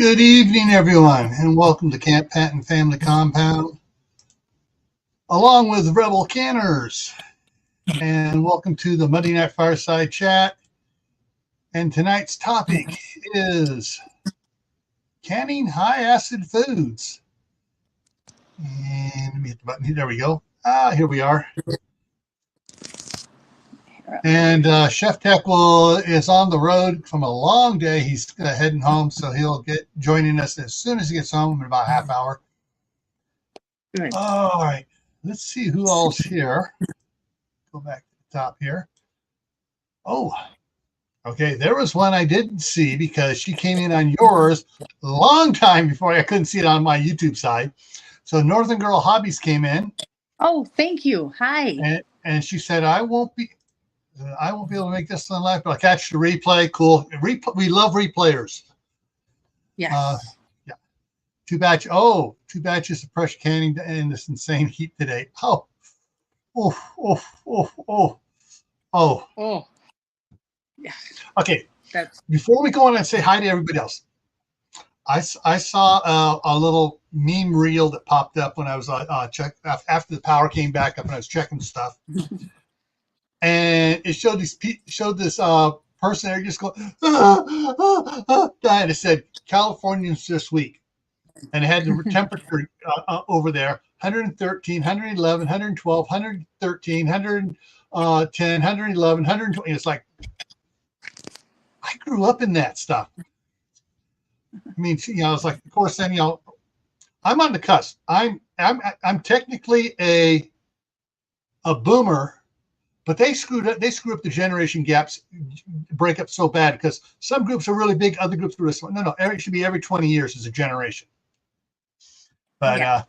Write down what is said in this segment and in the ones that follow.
Good evening, everyone, and welcome to Camppatton Family Compound, along with Rebel Canners. And welcome to the Monday Night Fireside Chat. And tonight's topic is canning high-acid foods. And let me hit the button. There we go. Here we are. And Chef Tech is on the road from a long day. He's heading home, so he'll get joining us as soon as he gets home in about a half hour. Good. All right. Let's see who all's here. Go back to the top here. Oh, okay. There was one I didn't see because she came in on yours a long time before I couldn't see it on my YouTube side. So Northern Girl Hobbies came in. Oh, thank you. Hi. And she said, I won't be able to make this one live, but I'll catch the replay. Cool. We love replayers. Yes. Yeah. Two batches of fresh canning in this insane heat today. Oh. Yeah. Okay. Before we go on and say hi to everybody else, I saw a little meme reel that popped up when I was after the power came back up and I was checking stuff. And it showed this person there just going, and it said Californians this week. And it had the temperature over there, 113, 111, 112, 113, 110, 111, 120. It's like, I grew up in that stuff. I mean, I was like, of course, then, I'm on the cusp. I'm technically a boomer. But they screwed up the generation gaps, break up so bad because some groups are really big, other groups are really small. No, it should be every 20 years is a generation. But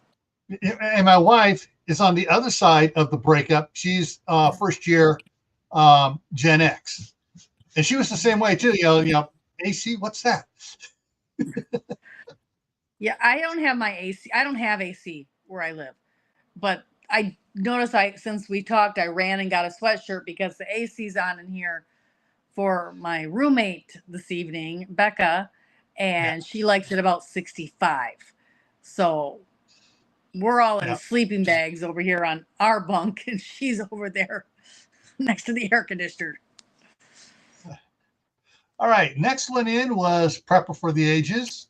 and my wife is on the other side of the breakup. She's first year Gen X, and she was the same way too. AC, what's that? Yeah, I don't have my AC. I don't have AC where I live, but I noticed since we talked, I ran and got a sweatshirt because the AC's on in here for my roommate this evening, Becca, and she likes it about 65. So we're all in sleeping bags over here on our bunk, and she's over there next to the air conditioner. All right, next one in was Prepper for the Ages.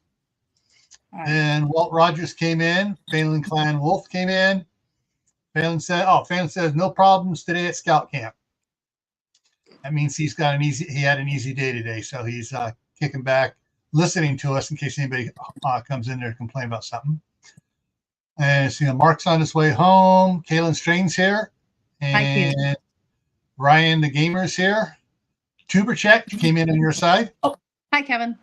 Right. And Walt Rogers came in. Phelan Clan Wolf came in. Phelan says no problems today at Scout Camp. That means he had an easy day today, so he's kicking back, listening to us in case anybody comes in there to complain about something. And Mark's on his way home. Kaylin Strain's here, and hi, Ryan the Gamer's here. Tuber Check came in on your side. Oh, hi, Kevin.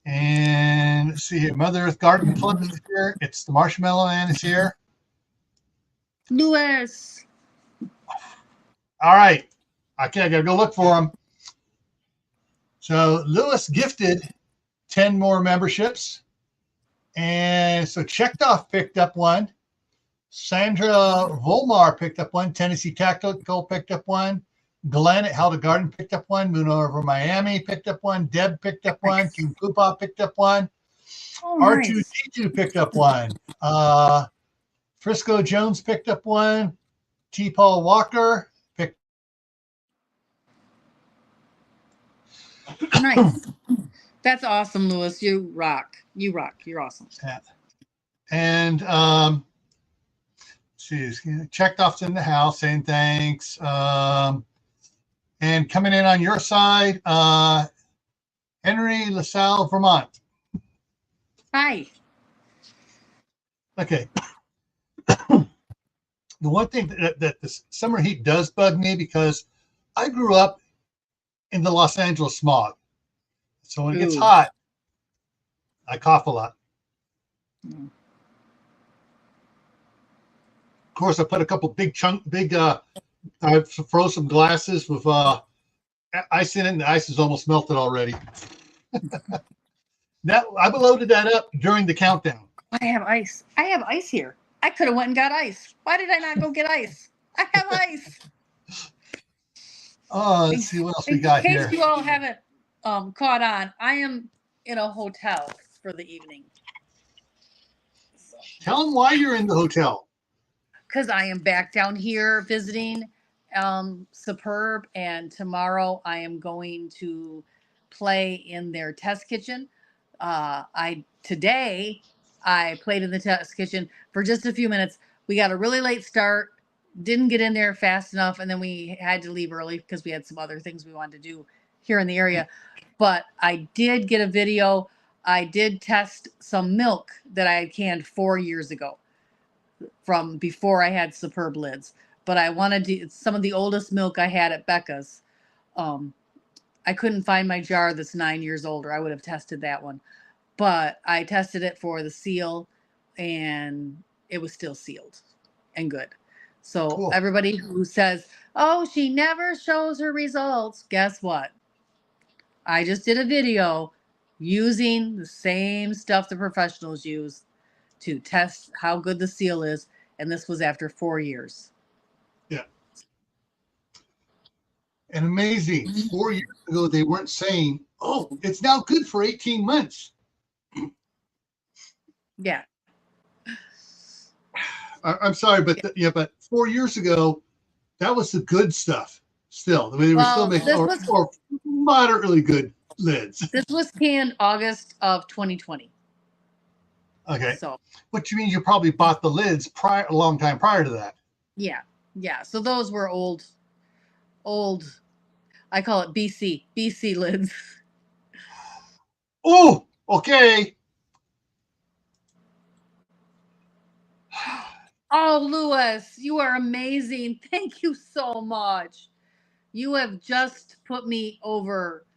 And let's see here, Mother Earth Garden Club is here. It's the Marshmallow Man is here. Lewis. All right. Okay, I got to go look for him. So Lewis gifted 10 more memberships. And so Checkoff picked up one. Sandra Volmar picked up one. Tennessee Tactical picked up one. Glenn at Helda Garden picked up one. Moon over Miami picked up one. Deb picked up one. King Poopa picked up one. Oh, R2D2 picked up one. Frisco Jones picked up one. T. Paul Walker picked. Nice. That's awesome, Lewis. You rock. You rock. You're awesome. Yeah. And she's checked off in the house saying thanks. And coming in on your side, Henry LaSalle, Vermont. Hi. Okay. The one thing that the summer heat does bug me because I grew up in the Los Angeles smog. So when it gets hot, I cough a lot. Of course, I put a couple I froze some glasses with ice in it, and the ice is almost melted already. I loaded that up during the countdown. I have ice. I have ice here. I could have went and got ice. Why did I not go get ice? I have ice. Let's see what else we got here. In case you all haven't caught on, I am in a hotel for the evening. So, Tell them why you're in the hotel. because I am back down here visiting Superb, and tomorrow I am going to play in their test kitchen. Today I played in the test kitchen for just a few minutes. We got a really late start, didn't get in there fast enough, and then we had to leave early because we had some other things we wanted to do here in the area. But I did get a video. I did test some milk that I had canned 4 years ago from before I had Superb lids. But I wanted to, some of the oldest milk I had at Becca's. I couldn't find my jar that's 9 years old, or I would have tested that one. But I tested it for the seal, and it was still sealed and good. So Cool. everybody who says, "Oh, she never shows her results," guess what? I just did a video using the same stuff the professionals use to test how good the seal is, and this was after 4 years. Yeah. And amazing. 4 years ago, they weren't saying, "Oh, it's now good for 18 months." Yeah. I'm sorry, but but 4 years ago, that was the good stuff. Still, they were still making or moderately good lids. This was canned August of 2020. Okay. So, which means you probably bought the lids a long time prior to that. Yeah. So those were old. I call it BC lids. Oh, okay. Oh, Louis, you are amazing. Thank you so much. You have just put me over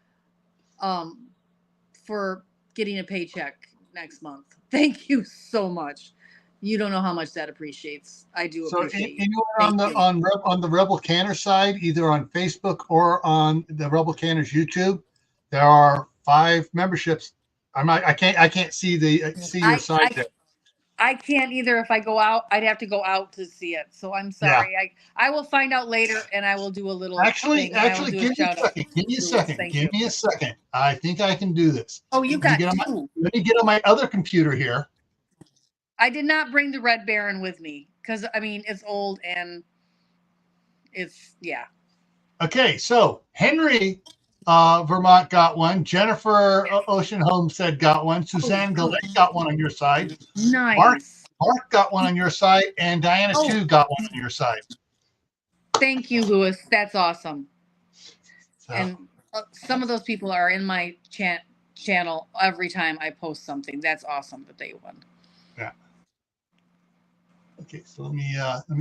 for getting a paycheck next month. Thank you so much. You don't know how much that appreciates. I do appreciate you. On the Rebel Canner side, either on Facebook or on the Rebel Canners YouTube, there are 5 memberships. I can't see your side there. I can't either. If I go out, I'd have to go out to see it. So I'm sorry. Yeah. I will find out later, and I will do a little. Actually, give me a second. Give me a second. I think I can do this. Oh, you got 2. Let me get on my other computer here. I did not bring the Red Baron with me because it's old and it's Okay, so Henry Vermont got one. Jennifer Ocean Homestead got one. Suzanne Gillette got one on your side. Nice. Mark got one on your side, and Diana too got one on your side. Thank you, Louis. That's awesome. So. And some of those people are in my channel every time I post something. That's awesome that they won. Yeah. Okay, so let me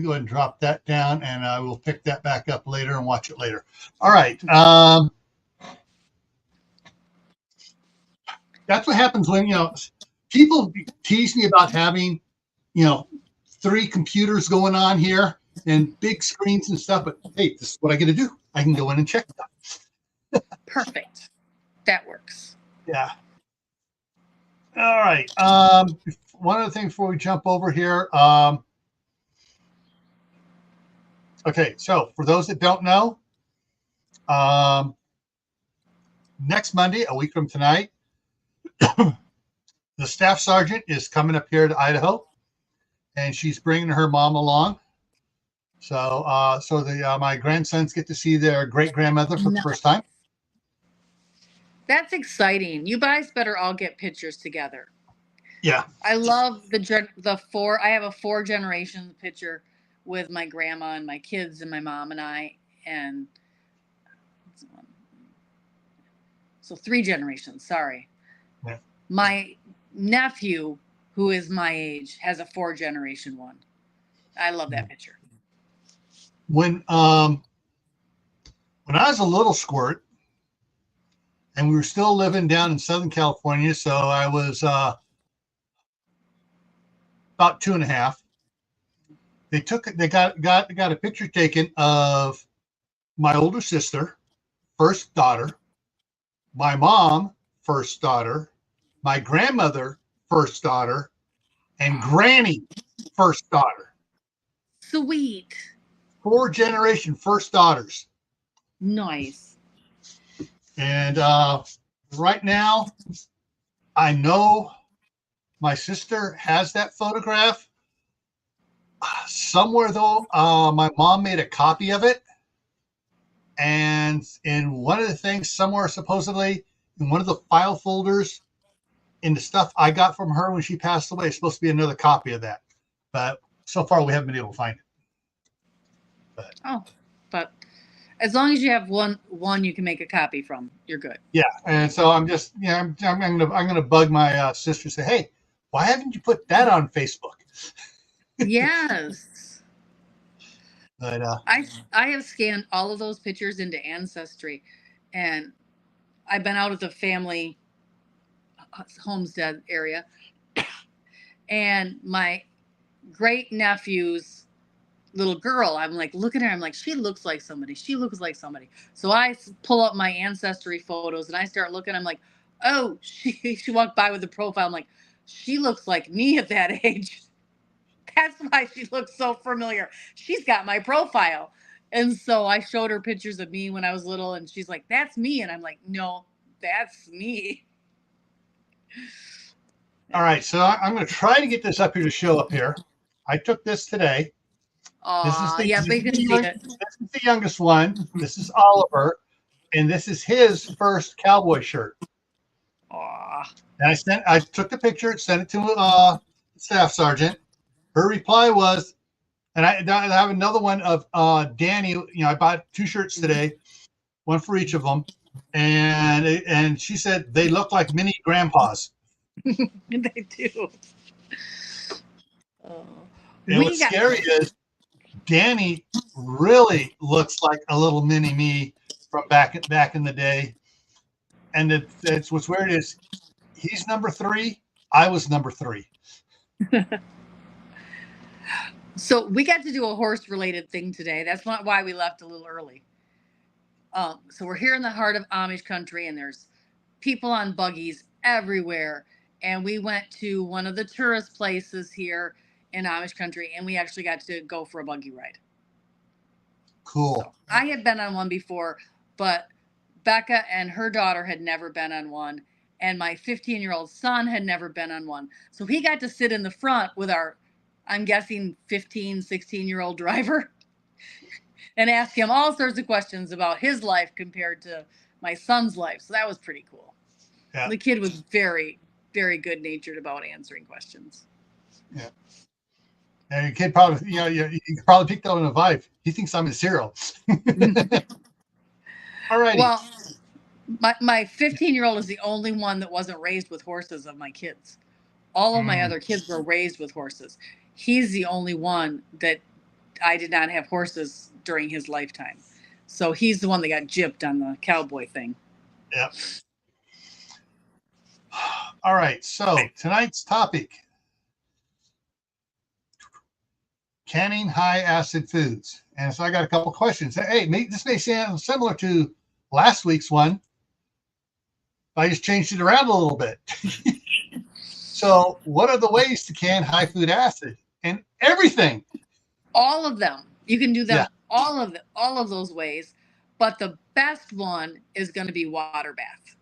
go ahead and drop that down, and I will pick that back up later and watch it later. All right. That's what happens when people tease me about having 3 computers going on here and big screens and stuff. But hey, this is what I get to do. I can go in and check them. Perfect. That works. Yeah. All right. One other thing before we jump over here. Okay, so for those that don't know, next Monday, a week from tonight, the staff sergeant is coming up here to Idaho, and she's bringing her mom along. So, my grandsons get to see their great grandmother for the first time. That's exciting. You guys better all get pictures together. Yeah. I love the 4. I have a 4 generation picture with my grandma and my kids and my mom and I, and so 3 generations. Sorry. Yeah. My nephew, who is my age, has a 4 generation one. I love that picture. When I was a little squirt, and we were still living down in Southern California, so I was about 2.5. They got a picture taken of my older sister, first daughter, my mom, first daughter, my grandmother, first daughter, and Granny, first daughter. Sweet. 4 generation first daughters. Nice. And right now, I know my sister has that photograph somewhere, though. My mom made a copy of it, and in one of the things somewhere, supposedly in one of the file folders in the stuff I got from her when she passed away, is supposed to be another copy of that. But so far, we haven't been able to find it. But as long as you have one you can make a copy from, you're good. Yeah, and so I'm just, I'm gonna bug my sister, say, hey, why haven't you put that on Facebook? Yes. But I have scanned all of those pictures into Ancestry, and I've been out at the family Homestead area, and my great nephew's little girl, I'm like, look at her. I'm like, she looks like somebody. She looks like somebody. So I pull up my Ancestry photos and I start looking. I'm like, oh, she walked by with the profile. I'm like, she looks like me at that age. That's why she looks so familiar. She's got my profile. And so I showed her pictures of me when I was little, and she's like, that's me. And I'm like, no, that's me. all right, so I'm going to try to get this up here to show up here. I took this today. This is the youngest one. This is Oliver, and this is his first cowboy shirt. Aww. And I took the picture, sent it to staff sergeant. Her reply was, and I have another one of Danny. I bought 2 shirts today, one for each of them, and she said they look like mini grandpas. They do. And what's scary is Danny really looks like a little mini me from back in the day. And it's what's weird is he's number 3. I was number 3. So we got to do a horse related thing today. That's not why we left a little early. So we're here in the heart of Amish country, and there's people on buggies everywhere. And we went to one of the tourist places here in Amish country, and we actually got to go for a buggy ride. Cool. So I had been on one before, but Becca and her daughter had never been on one, and my 15-year-old son had never been on one. So he got to sit in the front with our, I'm guessing, 15, 16-year-old driver and ask him all sorts of questions about his life compared to my son's life. So that was pretty cool. Yeah. The kid was very, very good-natured about answering questions. Yeah. And your kid probably, you probably picked up on a vibe. He thinks I'm his hero. All righty. Well, my 15-year-old is the only one that wasn't raised with horses of my kids. All of my other kids were raised with horses. He's the only one that I did not have horses during his lifetime. So he's the one that got gypped on the cowboy thing. Yep. All right. So tonight's topic: canning high acid foods. And so I got a couple questions. Hey, this may sound similar to last week's one. I just changed it around a little bit. So what are the ways to can high food acid? And everything. All of them. You can do them, all of those ways. But the best one is going to be water bath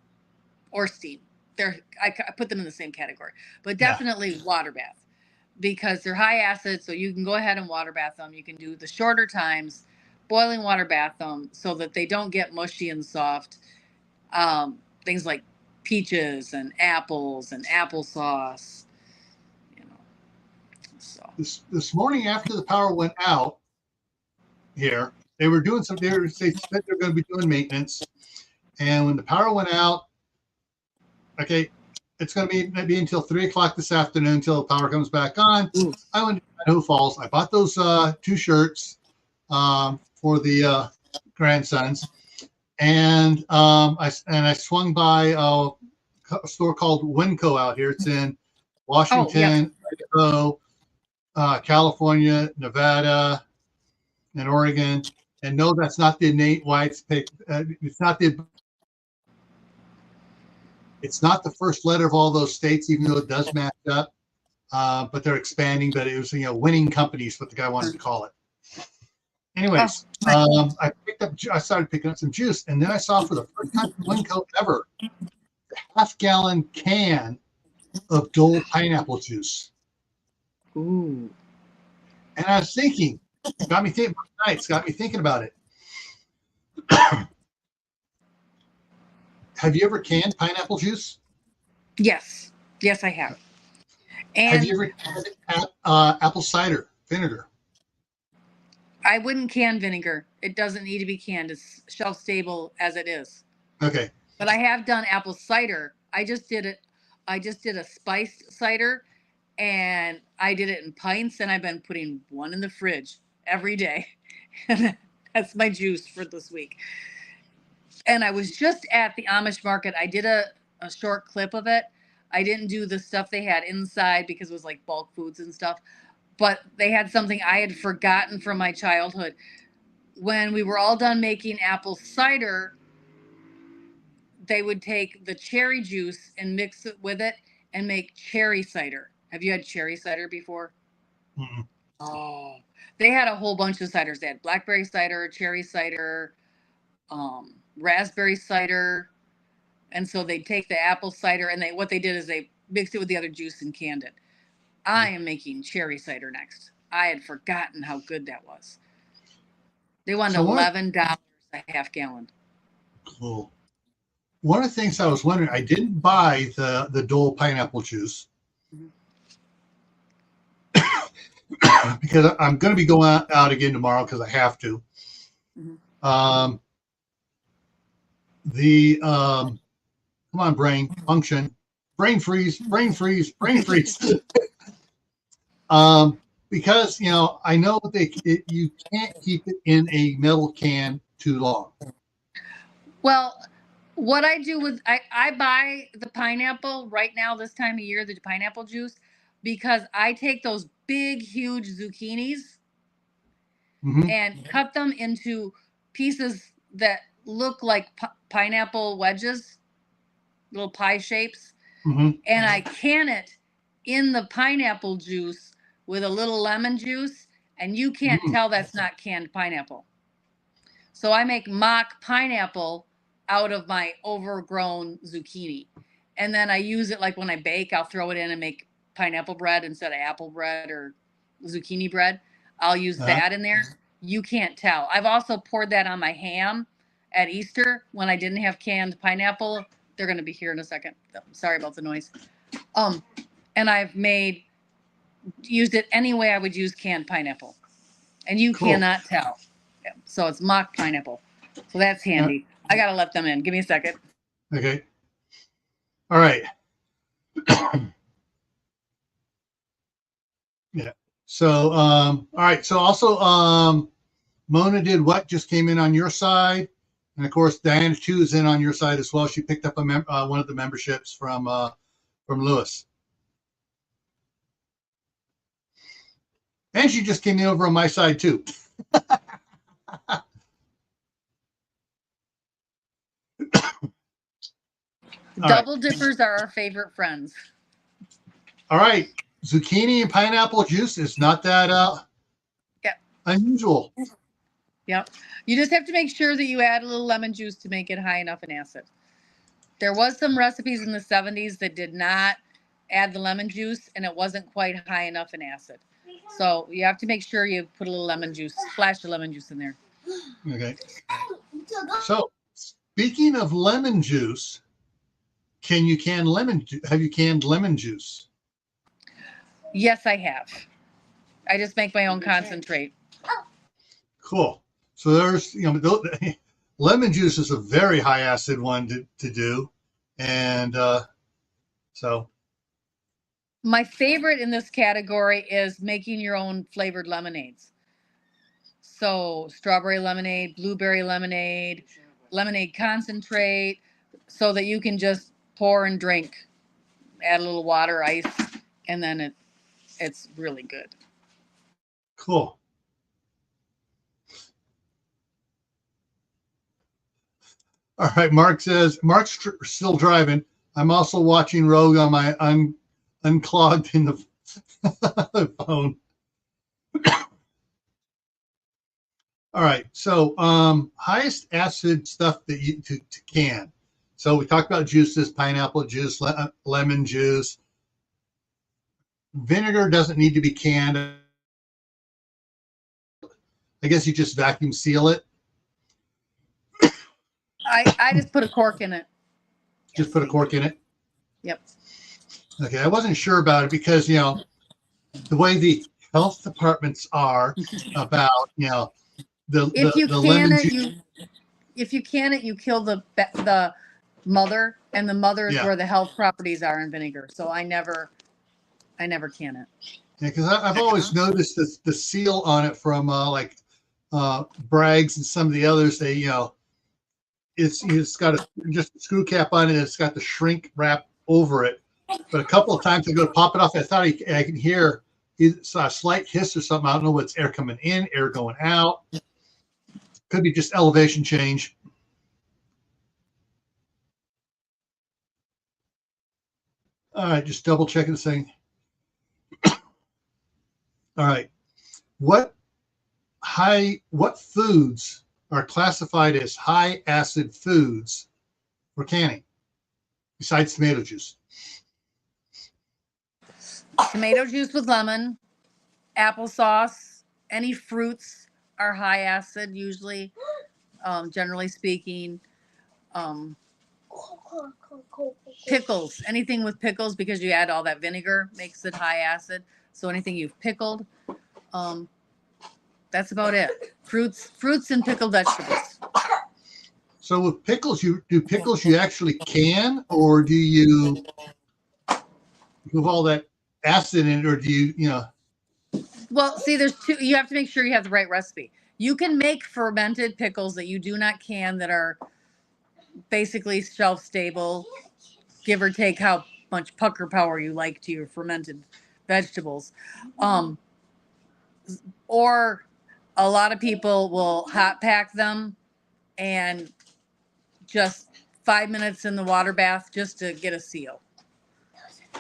or steam. I put them in the same category. But definitely water bath, because they're high acid, so you can go ahead and water bath them. You can do the shorter times, boiling water bath them so that they don't get mushy and soft. Things like peaches and apples and applesauce. So this morning after the power went out here, they were doing some. They said they're going to be doing maintenance, and when the power went out, okay, it's going to be until 3:00 this afternoon until the power comes back on. I went to Idaho Falls. I bought those 2 shirts for the grandsons, and I swung by a store called Winco out here. It's in Washington, Idaho, California, Nevada, and Oregon. And no, that's not the innate whites pick. It's not the first letter of all those states, even though it does match up. But they're expanding. But it was winning companies, what the guy wanted to call it. Anyways, I started picking up some juice, and then I saw for the first time in Winco ever, a half-gallon can of Dole pineapple juice. Ooh. And I was thinking, got me thinking about it. Have you ever canned pineapple juice? Yes. Yes, I have. Have And you ever canned apple cider vinegar? I wouldn't can vinegar. It doesn't need to be canned. It's shelf stable as it is. Okay. But I have done apple cider. I just did it. I just did a spiced cider, and I did it in pints, and I've been putting one in the fridge every day. And that's my juice for this week. And I was just at the Amish market. I did a short clip of it. I didn't do the stuff they had inside because it was like bulk foods and stuff. But they had something I had forgotten from my childhood. When we were all done making apple cider, they would take the cherry juice and mix it with it and make cherry cider. Have you had cherry cider before? Mm-mm. Oh, they had a whole bunch of ciders. They had blackberry cider, cherry cider, raspberry cider. And so they take the apple cider and what they did is they mixed it with the other juice and canned it. I am making cherry cider next. I had forgotten how good that was. They wanted $11 a half gallon. Cool. One of the things I was wondering, I didn't buy the Dole pineapple juice because I'm going to be going out again tomorrow because I have to. Mm-hmm. Come on, brain function, brain freeze. Because I know you can't keep it in a metal can too long. Well, what I do with I buy the pineapple right now this time of year, the pineapple juice, because I take those big, huge zucchinis and cut them into pieces that look like pineapple wedges, little pie shapes, and I can it in the pineapple juice with a little lemon juice, and you can't tell that's not canned pineapple. So I make mock pineapple out of my overgrown zucchini. And then I use it like when I bake, I'll throw it in and make pineapple bread instead of apple bread or zucchini bread. I'll use that in there. You can't tell. I've also poured that on my ham at Easter when I didn't have canned pineapple. They're going to be here in a second. Sorry about the noise. And I've used it any way I would use canned pineapple. And you cannot tell. So it's mock pineapple. So that's handy. I got to let them in. Give me a second. Okay. All right. Yeah. So, all right. So also, Mona did what just came in on your side. And of course, Diana too is in on your side as well. She picked up one of the memberships from Lewis. And she just came in over on my side too. Double dippers are our favorite friends. All right. Zucchini and pineapple juice is not that unusual. Yep. You just have to make sure that you add a little lemon juice to make it high enough in acid. There was some recipes in the 70s that did not add the lemon juice, and it wasn't quite high enough in acid. So you have to make sure you put a little lemon juice, splash of lemon juice in there. Okay. So speaking of lemon juice, have you canned lemon juice? Yes, I have. I just make my own concentrate. Cool. So there's, lemon juice is a very high acid one to do. And so. My favorite in this category is making your own flavored lemonades. So strawberry lemonade, blueberry lemonade, lemonade concentrate, so that you can just pour and drink. Add a little water, ice, and then it's really good. Cool. All right, Mark says, Mark's still driving. I'm also watching Rogue on my unclogged in the phone. All right, so highest acid stuff that to can. So we talked about juices, pineapple juice, lemon juice, vinegar doesn't need to be canned. I guess you just vacuum seal it. I just put a cork in it. Just put a cork in it. Yep. Okay, I wasn't sure about it because the way the health departments are about the If you lemon can juice. if you can you kill the mother, and the mother is where the health properties are in vinegar. So I never can it. Yeah, because I've always noticed the seal on it from Bragg's and some of the others. They it's got just a screw cap on it. And it's got the shrink wrap over it. But a couple of times I go to pop it off. I thought I can hear a slight hiss or something. I don't know what's air coming in, air going out. Could be just elevation change. All right, just double checking this thing. All right, what foods are classified as high acid foods for canning besides tomato juice? Tomato juice with lemon, applesauce, any fruits are high acid usually, generally speaking. Pickles, anything with pickles, because you add all that vinegar makes it high acid. So anything you've pickled, that's about it. Fruits and pickled vegetables. So with pickles, you actually can, or do you with all that acid in it, or do you Well, see, there's two. You have to make sure you have the right recipe. You can make fermented pickles that you do not can, that are basically shelf stable, give or take how much pucker power you like to your fermented vegetables. Or a lot of people will hot pack them and just 5 minutes in the water bath just to get a seal.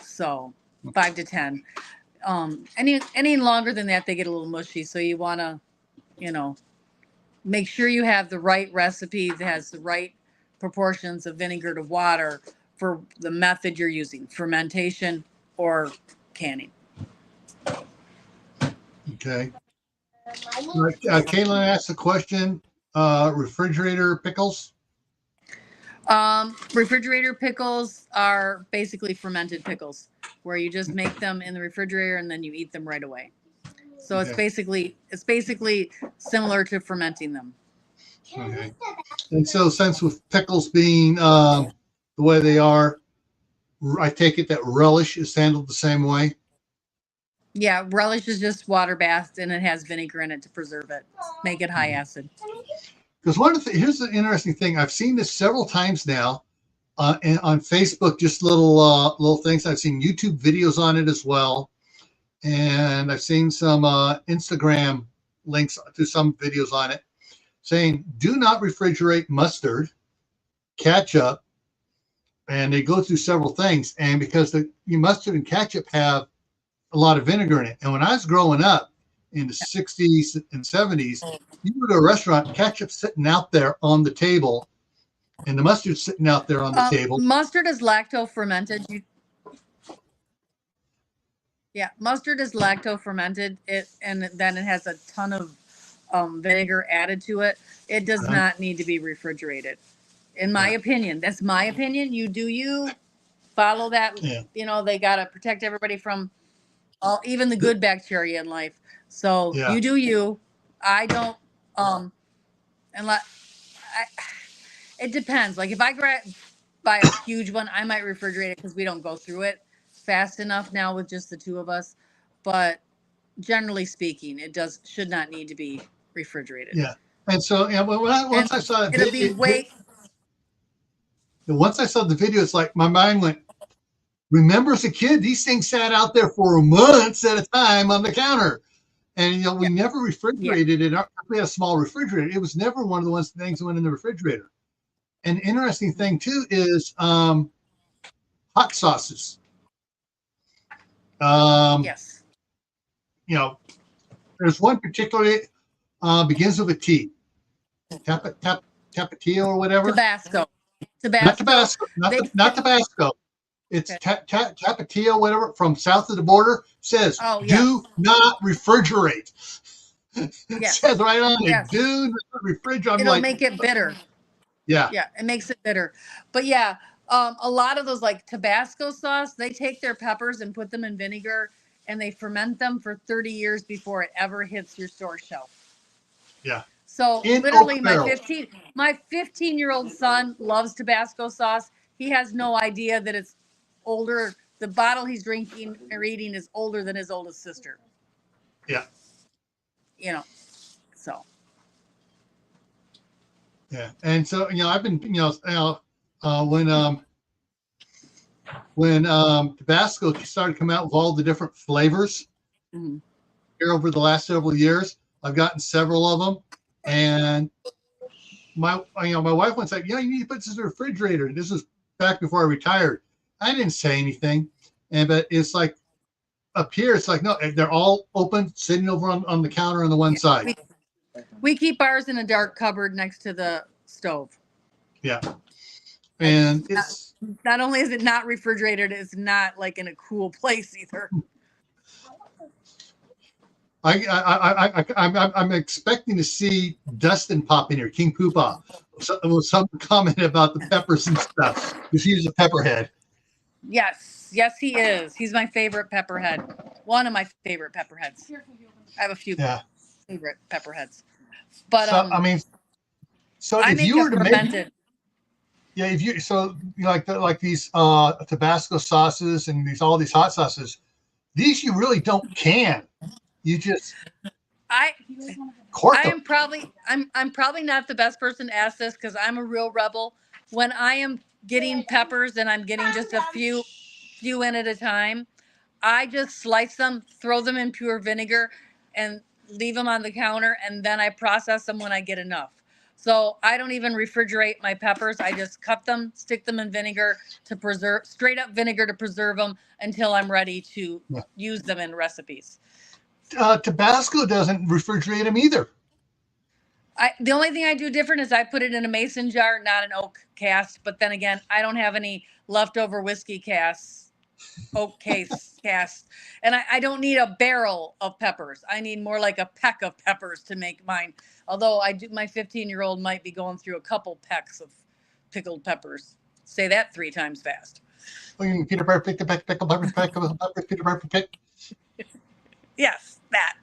So 5 to 10. Any longer than that, they get a little mushy. So you want to, make sure you have the right recipe that has the right proportions of vinegar to water for the method you're using, fermentation or canning. Okay. Caitlin asked the question, refrigerator pickles? Refrigerator pickles are basically fermented pickles, where you just make them in the refrigerator and then you eat them right away. So it's basically similar to fermenting them. Okay. And so since with pickles being the way they are, I take it that relish is handled the same way? Yeah, relish is just water bathed and it has vinegar in it to preserve it, make it high acid. Because here's the interesting thing. I've seen this several times now and on Facebook, just little things. I've seen YouTube videos on it as well. And I've seen some Instagram links to some videos on it saying, do not refrigerate mustard, ketchup, and they go through several things. And because the mustard and ketchup have a lot of vinegar in it. And when I was growing up in the 60s and 70s, you go to a restaurant, ketchup's sitting out there on the table, and the mustard's sitting out there on the table. Mustard is lacto fermented. Mustard is lacto fermented, and then it has a ton of vinegar added to it. It does not need to be refrigerated, in my opinion. That's my opinion. You do you. Follow that. Yeah. They got to protect everybody from even the good bacteria in life. So you do you. I don't. It depends. Like if I buy a huge one, I might refrigerate it because we don't go through it fast enough now with just the two of us. But generally speaking, it should not need to be refrigerated. Yeah. And so once I saw it, once I saw the video, it's like my mind went, remember as a kid, these things sat out there for months at a time on the counter. And we never refrigerated it. We had a small refrigerator. It was never one of the things that went in the refrigerator. An interesting thing too is hot sauces. Yes. There's one particularly begins with a T. Tapatio or whatever. Tabasco. Not Tabasco. Not Tabasco. It's Okay. Tapatio, whatever, from south of the border, says, Oh, yeah. do not refrigerate. Yes. Says right on it, Yes. do not refrigerate. I'm It'll like, make it bitter. yeah, Yeah, it makes it bitter. But yeah, a lot of those like Tabasco sauce, they take their peppers and put them in vinegar and they ferment them for 30 years before it ever hits your store shelf. yeah. So In literally oak barrels. my 15-year-old son loves Tabasco sauce. He has no idea that it's older. The bottle he's drinking or eating is older than his oldest sister. Yeah. You know, so. Yeah. And so, I've been, when Tabasco started coming out with all the different flavors Mhm. here over the last several years, I've gotten several of them. And my wife once said, you need to put this in the refrigerator. This is back before I retired. I didn't say anything. But it's like up here, it's like, no, they're all open, sitting over on the counter on the one side. We keep ours in a dark cupboard next to the stove. Yeah. And it's not only is it not refrigerated, it's not like in a cool place either. I'm expecting to see Dustin pop in here, King Poopa, with some comment about the peppers and stuff, because he's a pepperhead. Yes, he is. He's my favorite pepperhead. One of my favorite pepperheads. I have a few favorite pepperheads, but so I if make you were to fermented. If you like these Tabasco sauces and all these hot sauces, these you really don't can. You just cork them. I'm probably not the best person to ask this because I'm a real rebel. When I am getting peppers and I'm getting just a few in at a time, I just slice them, throw them in pure vinegar, and leave them on the counter, and then I process them when I get enough. So I don't even refrigerate my peppers. I just cut them, stick them in vinegar to preserve, straight up vinegar to preserve them until I'm ready to use them in recipes. Tabasco doesn't refrigerate them either. The only thing I do different is I put it in a mason jar, not an oak cast. But then again, I don't have any leftover whiskey casts, oak case casts, and I don't need a barrel of peppers. I need more like a peck of peppers to make mine. Although my 15-year-old might be going through a couple pecks of pickled peppers. Say that 3 times fast. Peter Piper picked a peck, pickled peppers, Peter Piper picked. Yes, that.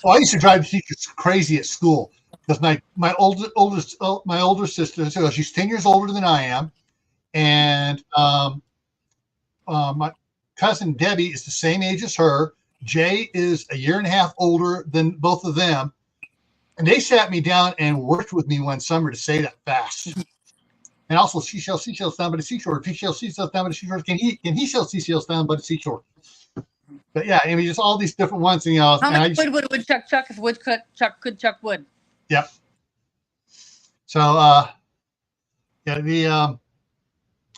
Oh, I used to drive teachers crazy at school because my older sister, so she's 10 years older than I am, and my cousin Debbie is the same age as her. Jay is a year and a half older than both of them, and they sat me down and worked with me one summer to say that fast. And also, seashells down by the seashore. Seashells down by the seashore. Can he sell seashells down by the seashore? But yeah, just all these different ones. How much would Chuck if wood could chuck wood? Yep. So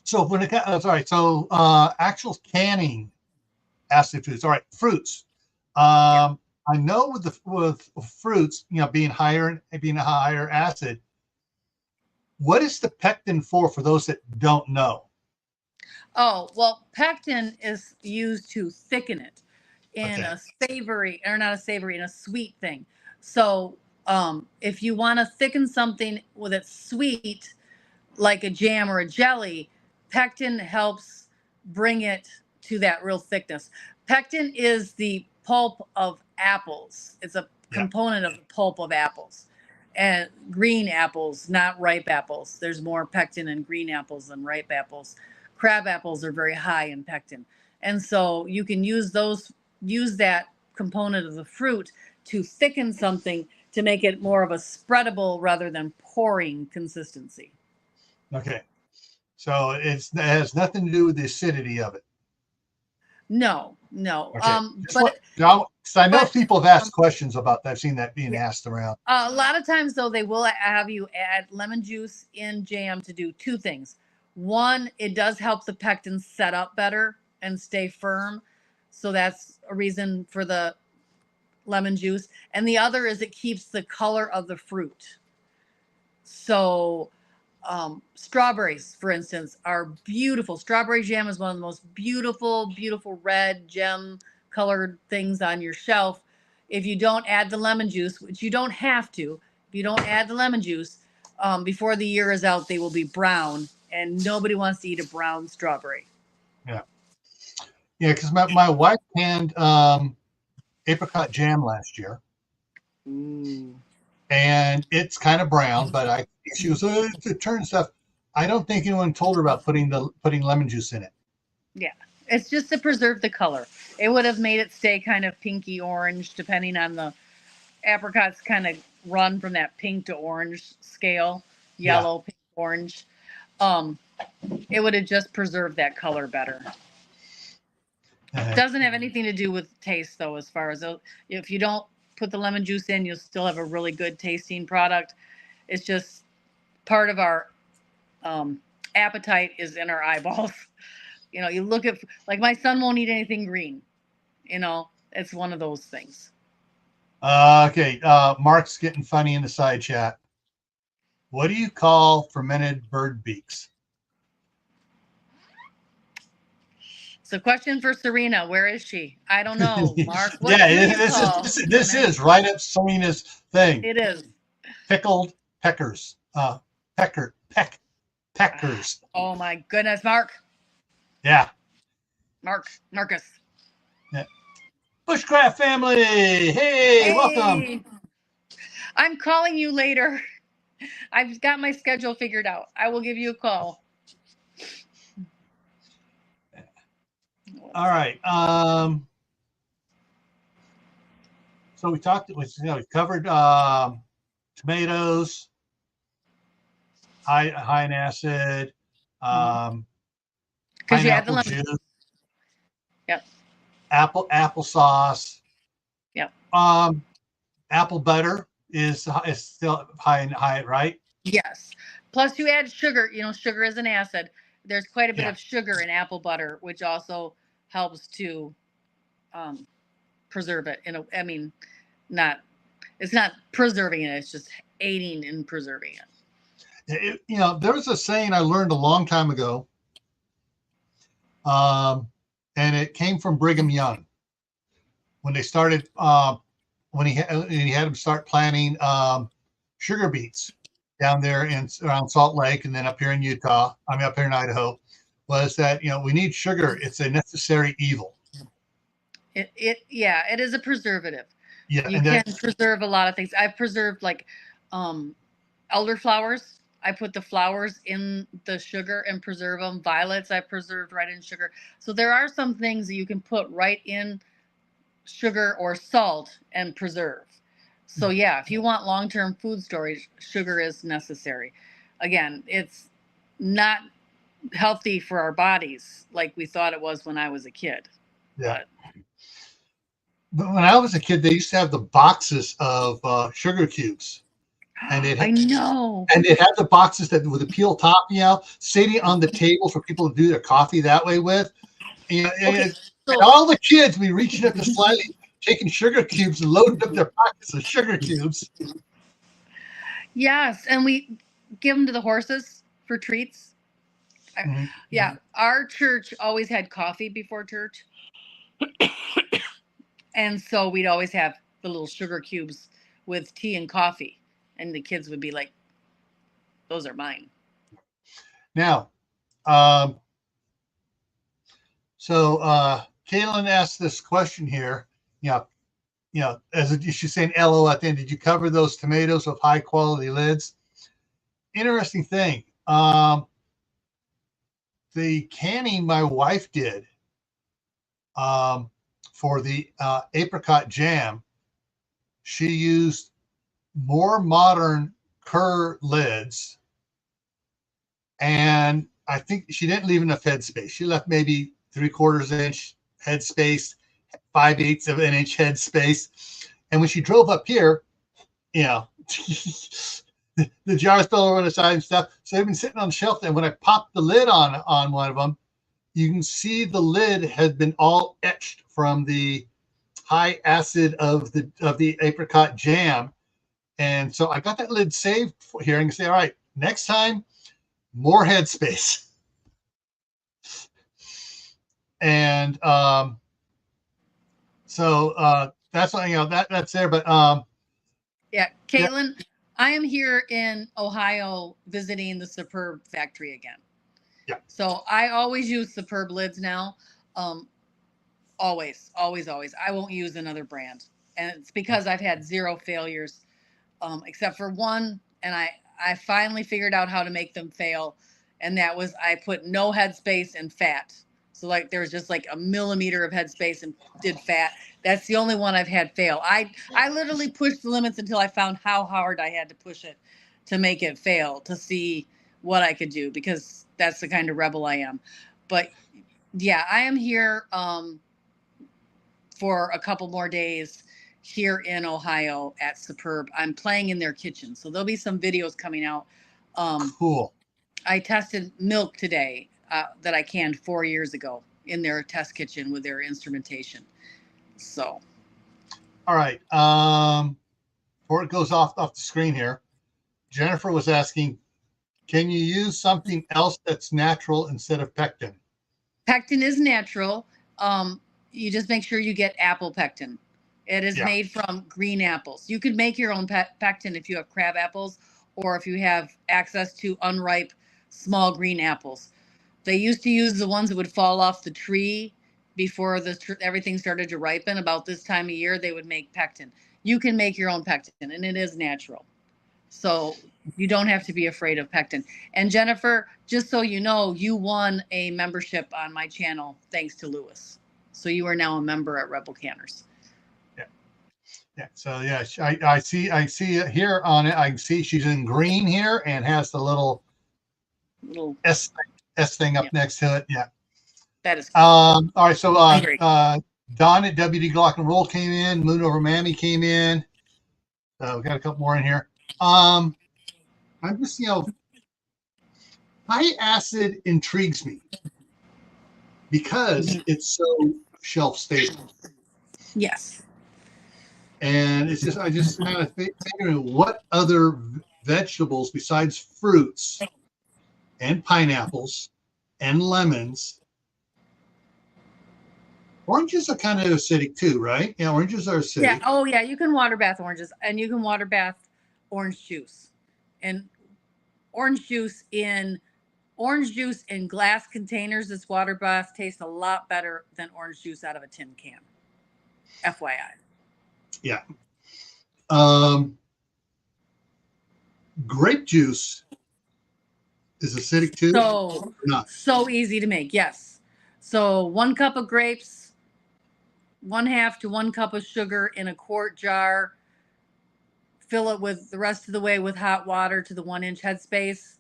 so when it actual canning acid foods. All right, fruits. I know with fruits, being a higher acid. What is the pectin for those that don't know? Oh, well, pectin is used to thicken it in a savory, or not a savory, in a sweet thing. So if you want to thicken something with it sweet, like a jam or a jelly, pectin helps bring it to that real thickness. Pectin is the pulp of apples. It's a component of the pulp of apples. And green apples, not ripe apples. There's more pectin in green apples than ripe apples. Crab apples are very high in pectin. And so you can use that component of the fruit to thicken something to make it more of a spreadable rather than pouring consistency. Okay. So it has nothing to do with the acidity of it. No. Okay. I know people have asked questions about that. I've seen that being asked around. A lot of times, though, they will have you add lemon juice in jam to do 2 things. One, it does help the pectin set up better and stay firm. So that's a reason for the lemon juice. And the other is it keeps the color of the fruit. So Strawberries, for instance, are beautiful. Strawberry jam is one of the most beautiful red gem colored things on your shelf. If you don't add the lemon juice, which you don't have to, if you don't add the lemon juice, before the year is out, they will be brown, and nobody wants to eat a brown strawberry. Yeah. Yeah, because my wife canned apricot jam last year. Ooh. And it's kind of brown, but she was it turns stuff. I don't think anyone told her about putting lemon juice in it. Yeah, it's just to preserve the color. It would have made it stay kind of pinky orange, depending on the apricots. Kind of run from that pink to orange scale, yellow, pink, orange. It would have just preserved that color better. Doesn't have anything to do with taste, though. As far as if you don't put the lemon juice in, you'll still have a really good tasting product. It's just part of our appetite is in our eyeballs. You know, you look at, like, my son won't eat anything green. You know, it's one of those things. Okay. Mark's getting funny in the side chat. What do you call fermented bird beaks? So, question for Serena. Where is she? I don't know, Mark. What this is right up Serena's thing. It is. Pickled peckers. Peckers. Oh, my goodness, Mark. Yeah. Marcus. Yeah. Bushcraft family. Hey, welcome. I'm calling you later. I've got my schedule figured out. I will give you a call. All right. So we covered tomatoes, high in acid, because you add the lemon juice. Yep. Apple sauce. Yep. Apple butter is still high, right? Yes. Plus you add sugar. You know, sugar is an acid. There's quite a bit of sugar in apple butter, which also helps to preserve it. It's not preserving it. It's just aiding in preserving it. There was a saying I learned a long time ago. And it came from Brigham Young when they started, when he had them start planting sugar beets down there around Salt Lake, and then up here in up here in Idaho, was that, we need sugar. It's a necessary evil. It is a preservative. Yeah. You can preserve a lot of things. I've preserved elderflowers. I put the flowers in the sugar and preserve them. Violets I preserved right in sugar. So there are some things that you can put right in sugar or salt and preserve. So yeah, if you want long-term food storage, sugar is necessary. Again, it's not healthy for our bodies like we thought it was when I was a kid. Yeah. But when I was a kid, they used to have the boxes of sugar cubes. And I know. And it had the boxes that with the peel top, sitting on the table for people to do their coffee that way with. And all the kids be reaching up to slightly taking sugar cubes and loading up their pockets of sugar cubes. Yes, and we give them to the horses for treats. Mm-hmm. Yeah, our church always had coffee before church. And so we'd always have the little sugar cubes with tea and coffee. And the kids would be like, those are mine. Now, so Caitlin asked this question here. As she's saying LO at the end, did you cover those tomatoes with high quality lids? Interesting thing. The canning my wife did for the apricot jam, she used more modern Kerr lids, and I think she didn't leave enough head space. She left maybe 3/4 inch head space, 5/8 of an inch head space. And when she drove up here, the jars fell over on the side and stuff. So they've been sitting on the shelf. And when I popped the lid on one of them, you can see the lid has been all etched from the high acid of the apricot jam. And so I got that lid saved here and say, all right, next time more headspace. And so that's what, that's there. But yeah, Caitlin, yeah. I am here in Ohio visiting the Superb factory again. Yeah. So I always use Superb lids now. Always. I won't use another brand. And it's because I've had 0 failures, except for one. And I finally figured out how to make them fail. And that was, I put no headspace and fat. So like there was just like a millimeter of headspace and did fat. That's the only one I've had fail. I literally pushed the limits until I found how hard I had to push it to make it fail, to see what I could do, because that's the kind of rebel I am. But yeah, I am here for a couple more days here in Ohio at Superb. I'm playing in their kitchen, so there'll be some videos coming out. Cool. I tested milk today that I canned 4 years ago in their test kitchen with their instrumentation. So, all right. Before it goes off the screen here, Jennifer was asking, can you use something else that's natural instead of pectin? Pectin is natural. You just make sure you get apple pectin. It is made from green apples. You could make your own pectin if you have crab apples or if you have access to unripe small green apples. They used to use the ones that would fall off the tree before everything started to ripen. About this time of year, they would make pectin. You can make your own pectin, and it is natural. So you don't have to be afraid of pectin. And Jennifer, just so you know, you won a membership on my channel thanks to Lewis. So you are now a member at Rebel Canners. Yeah. So yeah, I see it here on it. I can see she's in green here and has the little S thing up next to it. Yeah. That is cool. All right. So Don at WD Glock and Roll came in. Moon Over Mammy came in. So we got a couple more in here. I'm just, high acid intrigues me because it's so shelf stable. Yes. And it's just, I just kind of figuring what other vegetables besides fruits and pineapples and lemons. Oranges are kind of acidic too, right? Yeah, oranges are acidic. Yeah. Oh, yeah. You can water bath oranges, and you can water bath orange juice. And orange juice in glass containers, this water bath tastes a lot better than orange juice out of a tin can. FYI. Yeah. Grape juice is acidic too? So easy to make. Yes. So 1 cup of grapes, 1/2 to 1 cup of sugar in a quart jar. Fill it with the rest of the way with hot water to the 1-inch headspace.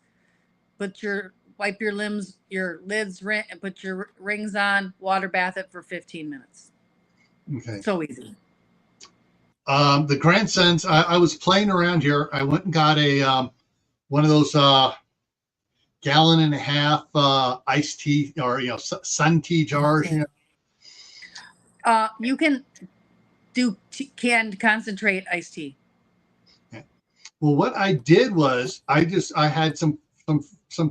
Wipe your lids, and put your rings on. Water bath it for 15 minutes. Okay. So easy. The grandsons, I was playing around here. I went and got a one of those 1.5 gallon iced tea or sun tea jars. You can do canned concentrate iced tea. Okay. Well, what I did was I had some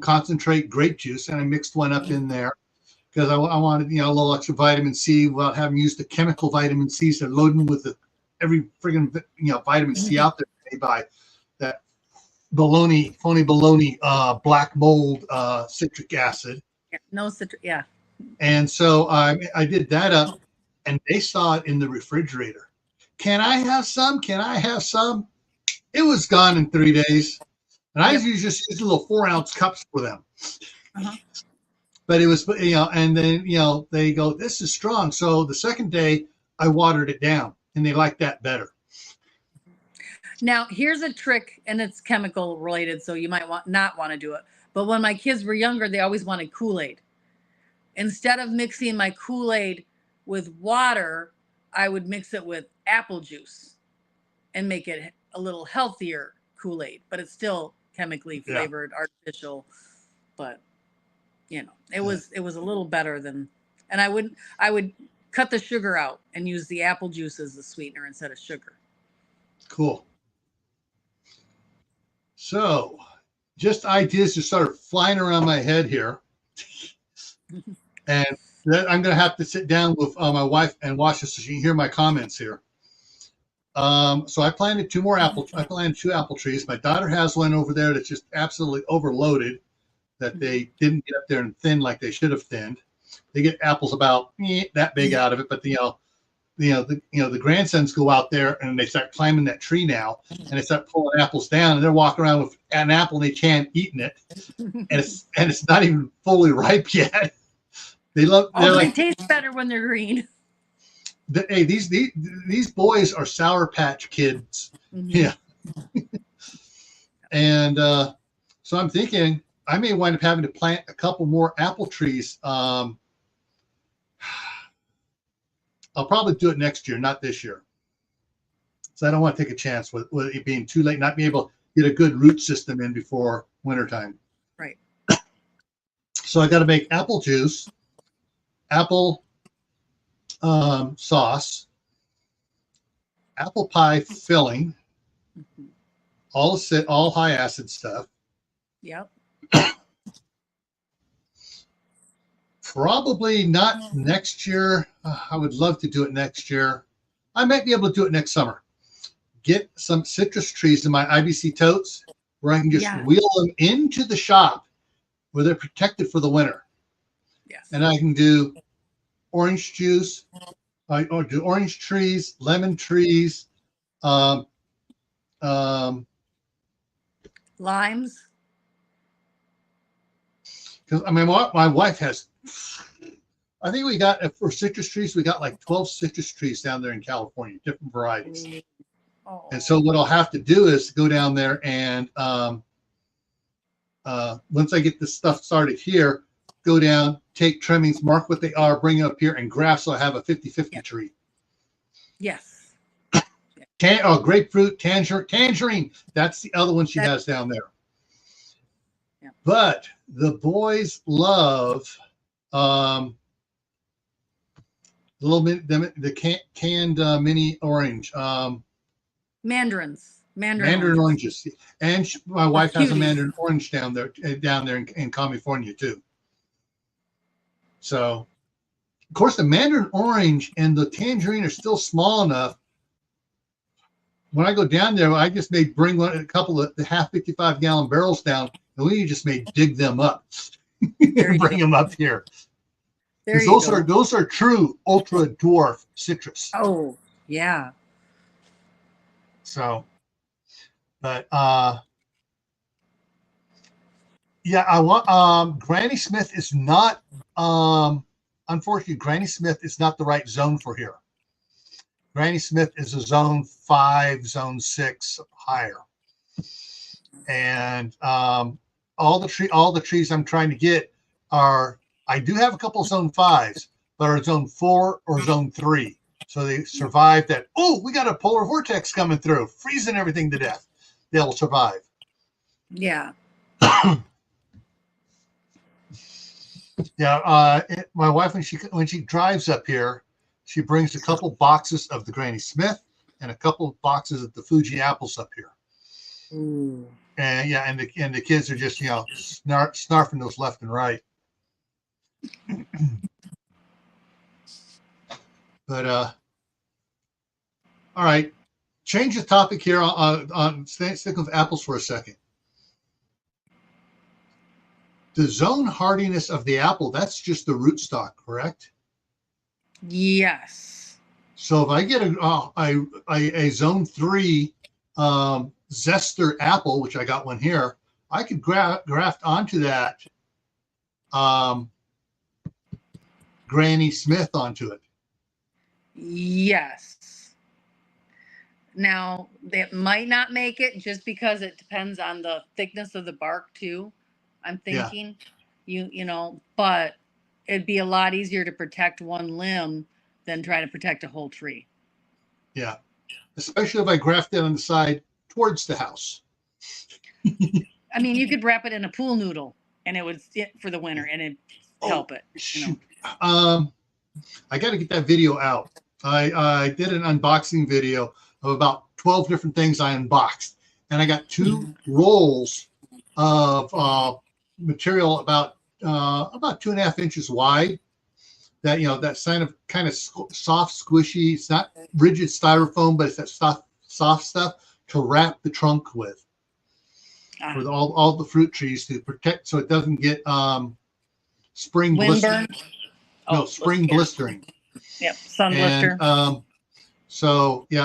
concentrate grape juice and I mixed one up in there because I wanted a little extra vitamin C without having used the chemical vitamin C's. They're loading with every friggin' vitamin C out there made by that phony baloney black mold citric acid. Yeah, no citric, yeah. And so I did that up, and they saw it in the refrigerator. Can I have some? Can I have some? It was gone in 3 days, and I usually just use little 4-ounce cups for them. Uh-huh. But it was and then they go, this is strong. So the second day I watered it down, and they liked that better. Now, here's a trick, and it's chemical related, so you might not want to do it. But when my kids were younger, they always wanted Kool-Aid. Instead of mixing my Kool-Aid with water, I would mix it with apple juice and make it a little healthier Kool-Aid, but it's still chemically flavored, artificial. But it was a little better than. And I would cut the sugar out and use the apple juice as the sweetener instead of sugar. Cool. So just ideas just started flying around my head here. And then I'm going to have to sit down with my wife and watch this so she can hear my comments here. So I planted two apple trees. My daughter has one over there that's just absolutely overloaded, that they didn't get up there and thin like they should have thinned. They get apples about that big out of it, but the grandsons go out there and they start climbing that tree now, and they start pulling apples down, and they're walking around with an apple and they can't eating it, and it's not even fully ripe yet. They taste better when they're green. Hey, these boys are Sour Patch Kids. Yeah. And so I'm thinking I may wind up having to plant a couple more apple trees. I'll probably do it next year, not this year. So I don't want to take a chance with it being too late, not being able to get a good root system in before wintertime. Right. So I got to make apple juice, apple sauce, apple pie filling, all high acid stuff. Yep. Probably not next year. I would love to do it next year. I might be able to do it next summer. Get some citrus trees in my IBC totes where I can just wheel them into the shop where they're protected for the winter. Yes. And I can do orange juice, or do orange trees, lemon trees, limes. Because I mean, my wife has. I think we got for citrus trees, we got like 12 citrus trees down there in California, different varieties. Oh. And so what I'll have to do is go down there and once I get this stuff started here, go down, take trimmings, mark what they are, bring it up here and graft so I have a 50-50 tree. Yes. Grapefruit, tangerine. That's the other one she has down there. Yeah. But the boys love the canned mini orange. Mandarin oranges. And my wife has a mandarin orange down there in California too. So, of course, the mandarin orange and the tangerine are still small enough. When I go down there, I just may bring a couple of the half 55-gallon barrels down, and we just may dig them up and bring them up here. Those are true ultra dwarf citrus. Oh, yeah. So, but yeah, I want Granny Smith is not unfortunately Granny Smith is not the right zone for here. Granny Smith is a zone 5, zone 6 higher. And all the trees I'm trying to get are, I do have a couple of zone 5s, but are zone 4 or zone 3. So they survive that. Oh, we got a polar vortex coming through, freezing everything to death. They'll survive. Yeah. Yeah. My wife, when she drives up here, she brings a couple boxes of the Granny Smith and a couple of boxes of the Fuji apples up here. Ooh. And yeah, and the kids are just snarfing those left and right. But all right, change the topic here on stick with apples for a second. The zone hardiness of the apple, that's just the rootstock, correct? Yes. So if I get a zone 3 zester apple, which I got one here, I could graft onto that Granny Smith onto it. Yes. Now, that might not make it just because it depends on the thickness of the bark too. I'm thinking, but it'd be a lot easier to protect one limb than try to protect a whole tree. Yeah, especially if I graft it on the side towards the house. I mean, you could wrap it in a pool noodle, and it would sit for the winter, and it'd help it. Shoot. I got to get that video out. I did an unboxing video of about 12 different things I unboxed, and I got 2 rolls of material about 2.5 inches wide. That that kind of soft, squishy. It's not rigid styrofoam, but it's that soft stuff to wrap the trunk with, with all the fruit trees to protect, so it doesn't get spring blistering. No, spring blistering. Yep, sun blister. So if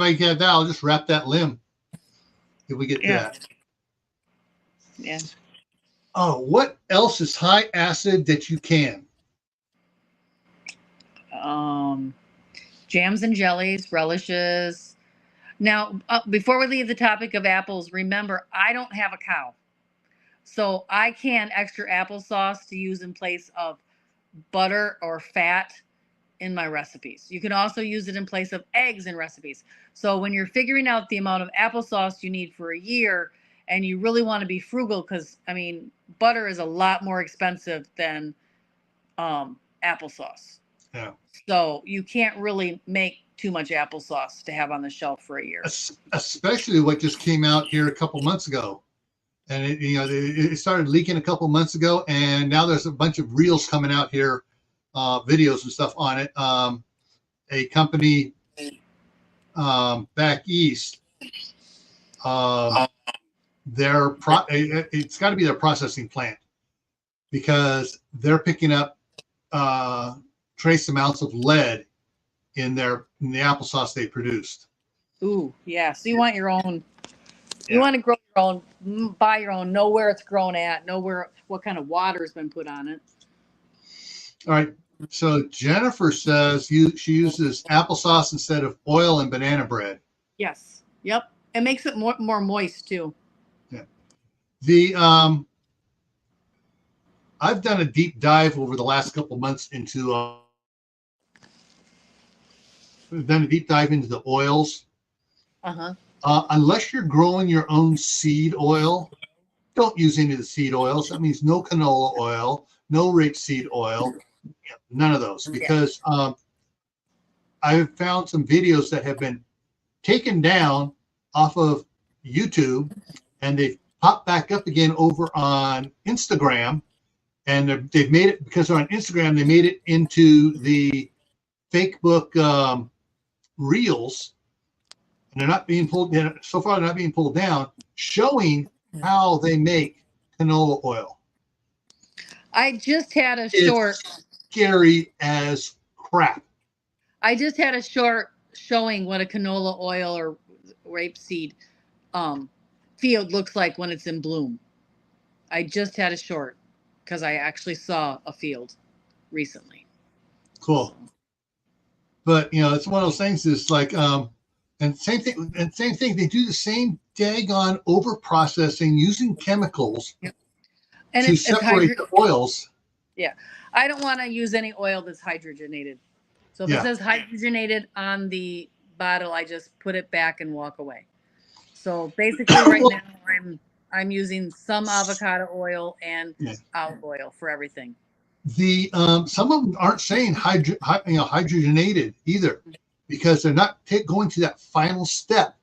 I get that, I'll just wrap that limb if we get to that. Yeah. Oh, what else is high acid that you can? Jams and jellies, relishes. Now, before we leave the topic of apples, remember, I don't have a cow. So I can extra applesauce to use in place of butter or fat in my recipes. You can also use it in place of eggs in recipes. So when you're figuring out the amount of applesauce you need for a year and you really want to be frugal, because I mean, butter is a lot more expensive than applesauce. Yeah. So you can't really make too much applesauce to have on the shelf for a year. Especially what just came out here a couple months ago. And it started leaking a couple months ago, and now there's a bunch of reels coming out here, videos and stuff on it. A company back east, it's got to be their processing plant, because they're picking up trace amounts of lead in the applesauce they produced. Ooh, yeah. So you want your own. You want to grow your own, buy your own, know where it's grown at, know what kind of water has been put on it. All right. So Jennifer says she uses applesauce instead of oil and banana bread. Yes. Yep. It makes it more moist too. Yeah. I've done a deep dive over the last couple months into the oils. Unless you're growing your own seed oil, don't use any of the seed oils. That means no canola oil, no rapeseed oil, none of those. Because I've found some videos that have been taken down off of YouTube, and they've popped back up again over on Instagram. And they've made it, because they're on Instagram, they made it into the fake book reels. And they're not being pulled down. So far, they're not being pulled down, showing how they make canola oil. I just had a short. Scary as crap. I just had a short showing what a canola oil or rapeseed field looks like when it's in bloom. I just had a short because I actually saw a field recently. Cool. But it's one of those things. It's like and same thing. They do the same daggone over processing using chemicals to separate the oils. Yeah, I don't want to use any oil that's hydrogenated. So if it says hydrogenated on the bottle, I just put it back and walk away. So basically, right now I'm using some avocado oil and olive oil for everything. Some of them aren't saying hydrogenated either, because they're not going to that final step,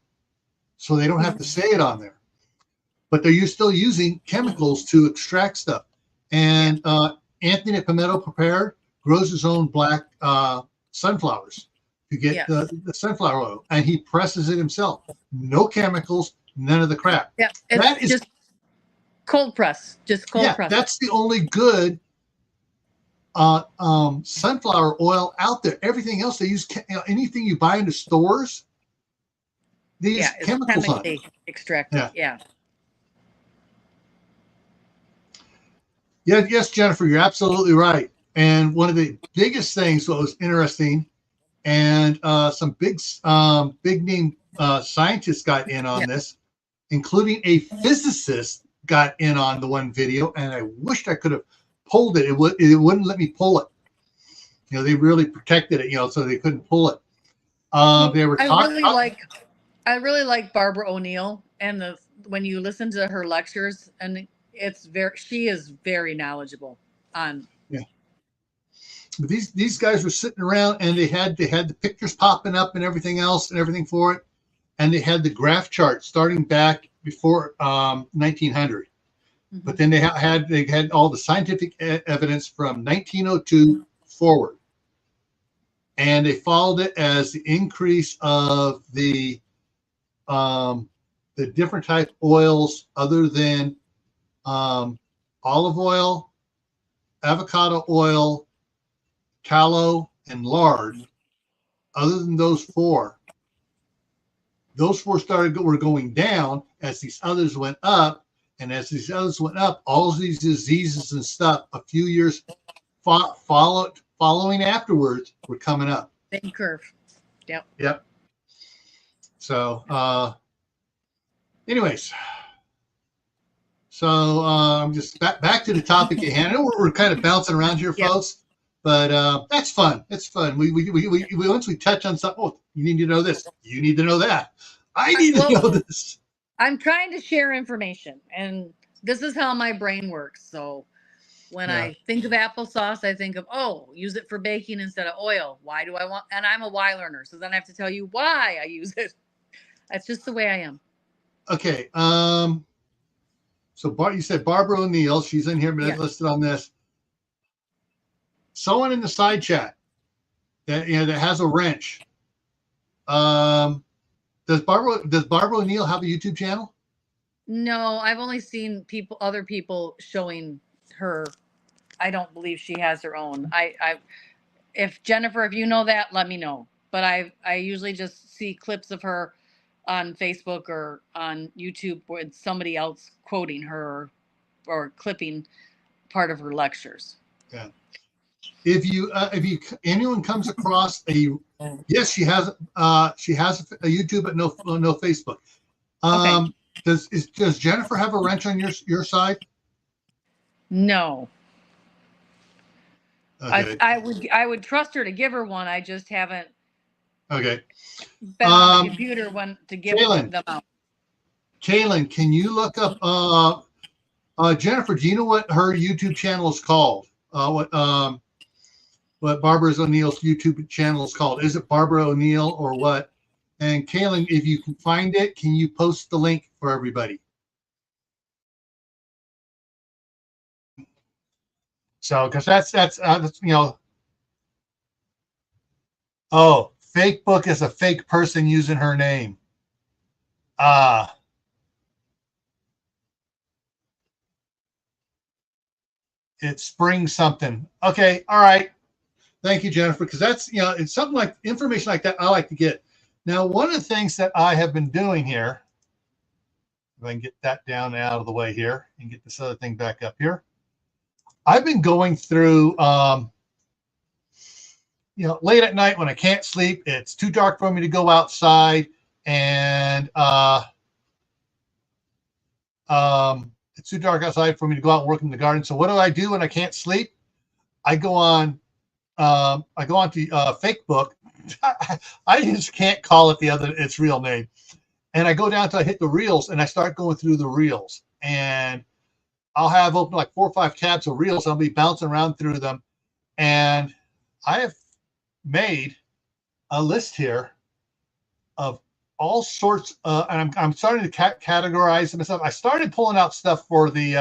so they don't have to say it on there. But they're still using chemicals to extract stuff. And Anthony at Palmetto Prepared grows his own black sunflowers to get the sunflower oil, and he presses it himself. No chemicals, none of the crap. Yeah, it's just cold press. Just cold press. That's the only good sunflower oil out there. Everything else they use, anything you buy in the stores, they use chemicals on it. Extracted. Yes, Jennifer, you're absolutely right. And one of the biggest things that was interesting, and some big name scientists got in on this, including a physicist got in on the one video, and I wished I could have pulled it. It wouldn't let me pull it. They really protected it, so they couldn't pull it. They were talking. I really like Barbara O'Neill, and when you listen to her lectures, and she is very knowledgeable on. But these guys were sitting around, and they had the pictures popping up and everything else and everything for it, and they had the graph chart starting back before 1900. Mhm. But then they had all the scientific evidence from 1902 forward, and they followed it as the increase of the different type oils other than olive oil, avocado oil, tallow, and lard. Other than those four were going down as these others went up. And as these others went up, all of these diseases and stuff, a few years following afterwards, were coming up. Same curve. Yep. Yep. So, anyways, so just back to the topic at hand. I know we're kind of bouncing around here, Yep. folks, but that's fun. It's fun. We once we touch on something, oh, you need to know this. You need to know that. I need to know this. I'm trying to share information, and this is how my brain works. So when I think of applesauce, I think of, oh, use it for baking instead of oil. Why do I want? And I'm a why learner, so then I have to tell you why I use it. That's just the way I am. Okay. So you said Barbara O'Neill. She's in here, but listed on this. Someone in the side chat that has a wrench. Does Barbara O'Neill have a YouTube channel? No, I've only seen other people showing her. I don't believe she has her own. If Jennifer, if you know that, let me know. But I usually just see clips of her on Facebook or on YouTube with somebody else quoting her or clipping part of her lectures. Yeah. If anyone comes across yes, she has a YouTube but no Facebook. Okay. Does Jennifer have a wrench on your side? No. Okay. I would trust her to give her one. I just haven't been on the computer to give them out. Kaylin, can you look up Jennifer? Do you know what her YouTube channel is called? What Barbara O'Neill's YouTube channel is called? Is it Barbara O'Neill or what? And Kaylin, if you can find it, can you post the link for everybody? So, because that's oh, fake book is a fake person using her name. It's spring something. Okay, all right. Thank you, Jennifer, because that's it's something like information like that I like to get. Now, one of the things that I have been doing here, if I can get that down and out of the way here and get this other thing back up here. I've been going through, late at night when I can't sleep, it's too dark for me to go outside, and it's too dark outside for me to go out and work in the garden. So what do I do when I can't sleep? I go on, to Facebook. I just can't call it its real name. And I go down till I hit the reels, and I start going through the reels, and I'll have open like 4 or 5 tabs of reels. I'll be bouncing around through them. And I have made a list here of all sorts, and I'm starting to categorize them and stuff. I started pulling out stuff for the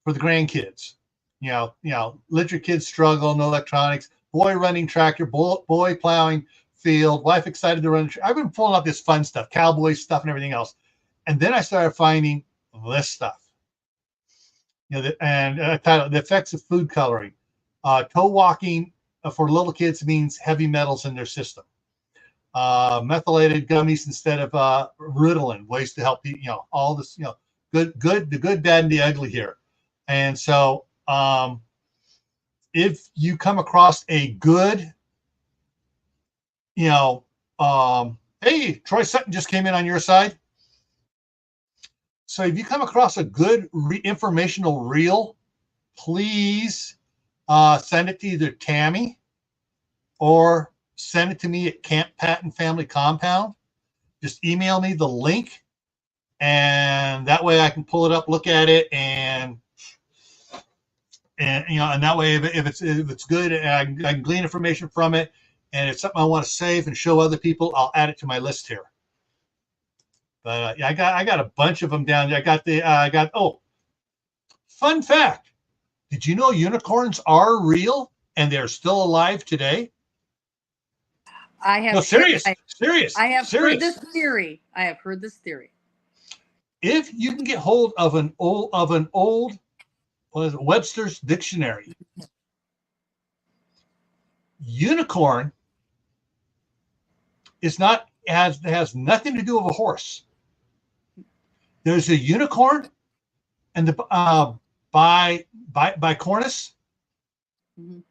grandkids. Let your kids struggle, no electronics, boy running tractor, boy plowing field, wife excited to run. I've been pulling out this fun stuff, cowboy stuff and everything else. And then I started finding this stuff. Titled The Effects of Food Coloring. Toe walking for little kids means heavy metals in their system. Methylated gummies instead of Ritalin, ways to help all this, the good, bad, and the ugly here. And so if you come across a good, hey, Troy Sutton just came in on your side. So if you come across a good informational reel, please send it to either Tammy or send it to me at Camppatton Family Compound. Just email me the link, and that way I can pull it up, look at it, and that way if it's good, and I can glean information from it, and it's something I want to save and show other people, I'll add it to my list here. But yeah, I got a bunch of them down there. Fun fact. Did you know unicorns are real and they're still alive today? I have No, serious. I have heard this theory. I have heard this theory. If you can get hold of an old what is it, Webster's dictionary, unicorn has nothing to do with a horse. There's a unicorn and the by Cornus, Mhm.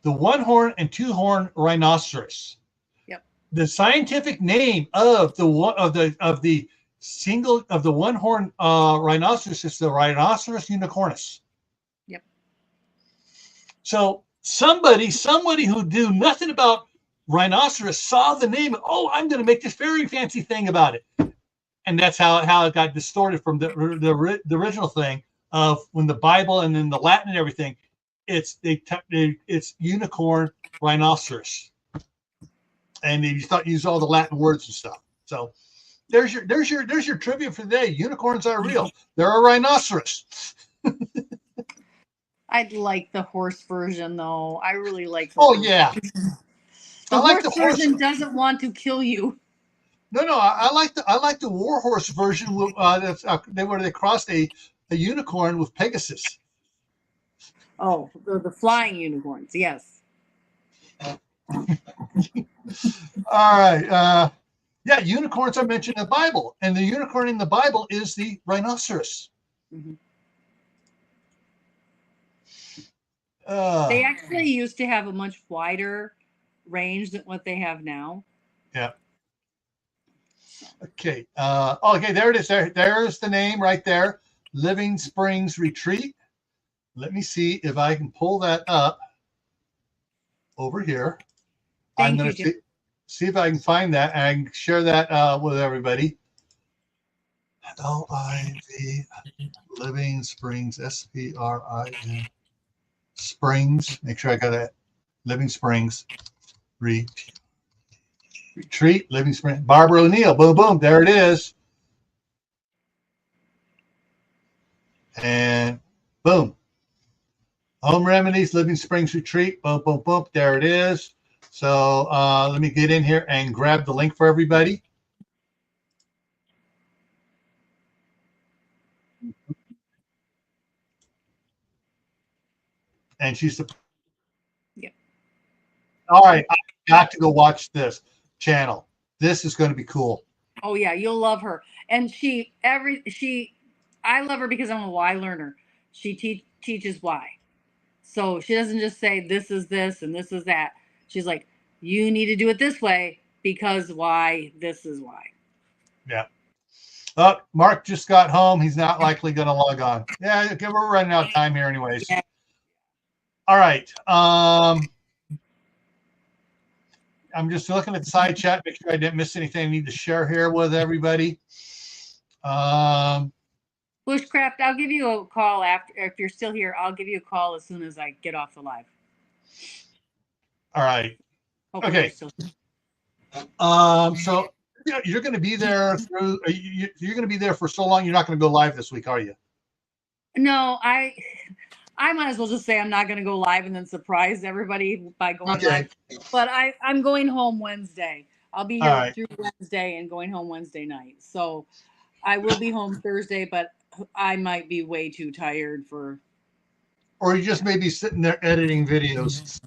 the one horn and two horn rhinoceros. Yep. The scientific name of the one horn rhinoceros is the Rhinoceros unicornus. Yep. So somebody who knew nothing about rhinoceros saw the name. Oh, I'm going to make this very fancy thing about it, and that's how it got distorted from the original thing of when the Bible and then the Latin and everything. It's unicorn rhinoceros, and they thought use all the Latin words and stuff. So there's your trivia for today. Unicorns are real. They're a rhinoceros. I'd like the horse version though. I really like. Yeah. The horse version doesn't want to kill you. No, I like the warhorse version. Where they crossed a unicorn with Pegasus. Oh, the flying unicorns, yes. All right. Yeah, unicorns are mentioned in the Bible, and the unicorn in the Bible is the rhinoceros. Mm-hmm. They actually used to have a much wider range than what they have now. Yeah. Okay. Okay, there it is. There's the name right there. Living Springs Retreat. Let me see if I can pull that up over here. I'm going to see if I can find that and I can share that with everybody. LIV Living Springs, SPRIN Springs. Make sure I got that. Living Springs Retreat. Living Springs. Barbara O'Neill. Boom, boom. There it is. And boom. Home Remedies, Living Springs Retreat. Boom, boom, boom. There it is. So let me get in here and grab the link for everybody. And she's the. Yeah. All right. I got to go watch this channel. This is going to be cool. Oh yeah, you'll love her. And I love her because I'm a why learner. She teaches why. So she doesn't just say this is this and this is that. She's like, you need to do it this way because why, this is why. Yeah. Oh, Mark just got home. He's not likely going to log on. Yeah, okay, we're running out of time here anyways. Yeah. All right. I'm just looking at the side chat, make sure I didn't miss anything I need to share here with everybody. Bushcraft, I'll give you a call after, if you're still here, I'll give you a call as soon as I get off the live. All right. Hopefully okay. So yeah, you're going to be there you're going to be there for so long. You're not going to go live this week, are you? No, I might as well just say I'm not going to go live and then surprise everybody by going live. But I'm going home Wednesday. I'll be here through Wednesday and going home Wednesday night. So I will be home Thursday, but I might be way too tired for. Or you just may be sitting there editing videos.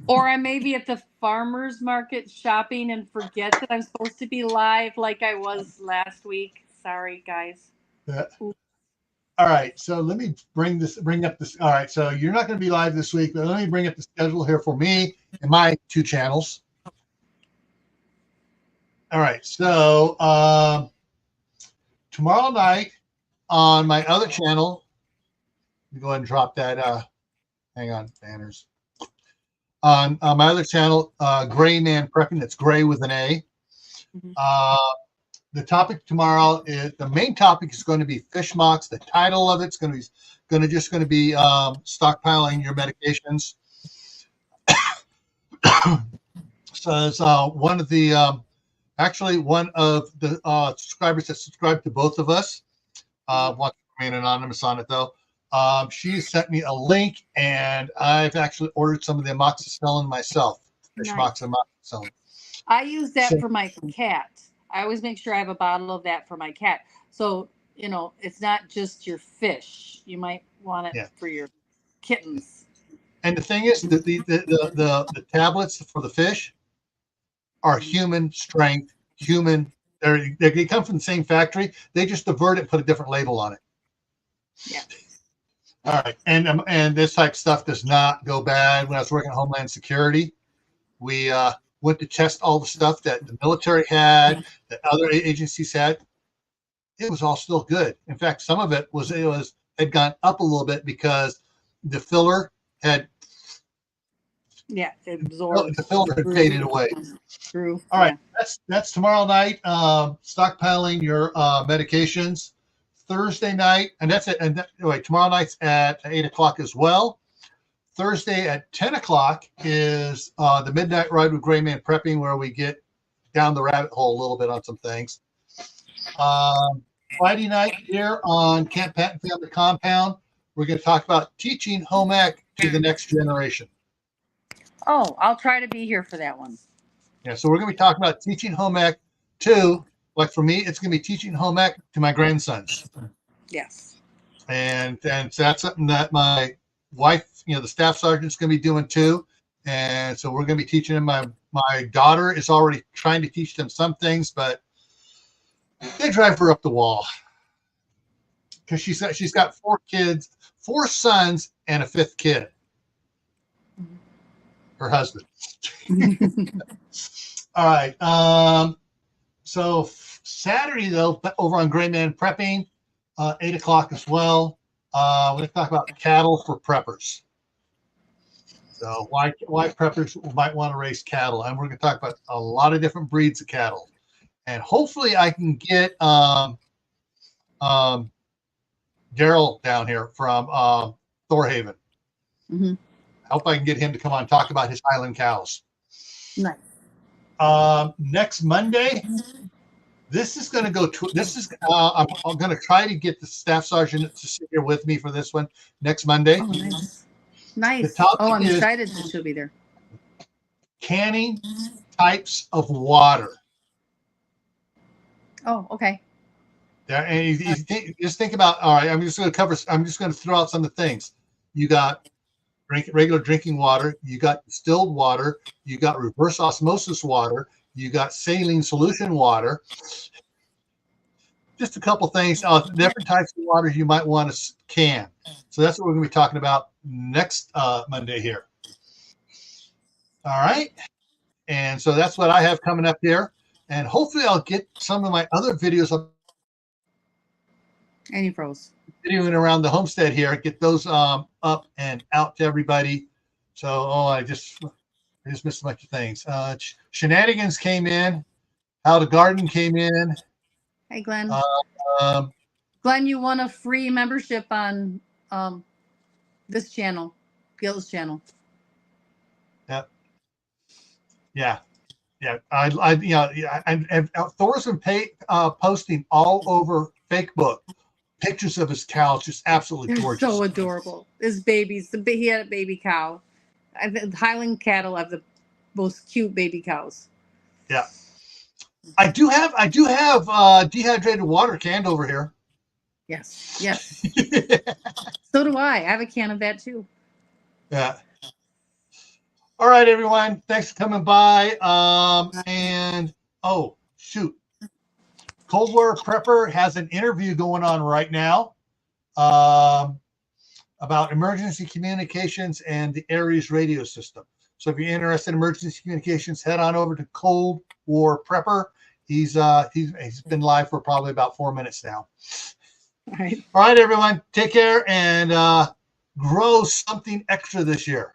Or I may be at the farmer's market shopping and forget that I'm supposed to be live like I was last week. Sorry, guys. Yeah. All right, so let me bring up this. All right, so you're not going to be live this week, but let me bring up the schedule here for me and my two channels. All right, so tomorrow night on my other channel, let me go ahead and drop that. Hang on, banners. On my other channel, Gray Man Prepping. That's Gray with an A. Mm-hmm. The topic tomorrow is the main topic is going to be fish mocks. The title of it's going to be stockpiling your medications. So it's one of the Actually, one of the subscribers that subscribed to both of us, wants to remain anonymous on it though. She sent me a link, and I've actually ordered some of the amoxicillin myself. Fish Nice. amoxicillin. I use that for my cat. I always make sure I have a bottle of that for my cat. So, you know, it's not just your fish. You might want it for your kittens. And the thing is that the tablets for the fish are human strength, human. They come from the same factory. They just divert it and put a different label on it. Yeah. All right. And this type of stuff does not go bad. When I was working at Homeland Security, we went to test all the stuff that the military had, that other agencies had. It was all still good. In fact, some of it had gone up a little bit because the filler had absorbed. The filler had faded away. True. All right, that's tomorrow night. Stockpiling your medications. Thursday night, and that's it. And tomorrow night's at 8:00 as well. Thursday at 10:00 is the Midnight Ride with Gray Man Prepping, where we get down the rabbit hole a little bit on some things. Friday night here on Camppatton Family Compound, we're going to talk about teaching home ec to the next generation. Oh, I'll try to be here for that one. Yeah, so we're going to be talking about teaching home ec to, like for me, it's going to be teaching home ec to my grandsons. Yes. And that's something that my wife, the staff sergeant's going to be doing too. And so we're going to be teaching them. My daughter is already trying to teach them some things, but they drive her up the wall because she's got 4 kids, 4 sons, and a 5th kid. Her husband. All right. So Saturday though, over on Gray Man Prepping, 8:00 as well. We're going to talk about cattle for preppers. So why preppers might want to raise cattle, and we're going to talk about a lot of different breeds of cattle. And hopefully I can get Daryl down here from Thorhaven. Mm-hmm. I hope I can get him to come on and talk about his Highland cows. Nice. Next Monday, this is going to go to this is I'm going to try to get the staff sergeant to sit here with me for this one next Monday. Oh, nice. Nice. I'm excited that she'll be there. Canning types of water. Oh, okay. Yeah, and just think about. All right, I'm just going to throw out some of the things. You got regular drinking water. You got distilled water. You got reverse osmosis water. You got saline solution water. Just a couple things. Different types of water you might want to can. So that's what we're going to be talking about next Monday here. All right, and so that's what I have coming up here. And hopefully I'll get some of my other videos up. Any pros? Videoing around the homestead here, get those up and out to everybody. So, I just missed a bunch of things. Shenanigans came in. How to Garden came in. Hey, Glenn. Glenn, you won a free membership on this channel, Gil's channel. Yeah. Thor's been posting all over Facebook pictures of his cows, just absolutely gorgeous. So adorable. His babies. He had a baby cow. Highland cattle have the most cute baby cows. Yeah. I do have dehydrated water canned over here. Yes. So do I. I have a can of that too. Yeah. All right, everyone. Thanks for coming by. Cold War Prepper has an interview going on right now about emergency communications and the Aries radio system. So if you're interested in emergency communications, head on over to Cold War Prepper. He's been live for probably about 4 minutes now. All right. All right, everyone. Take care and grow something extra this year.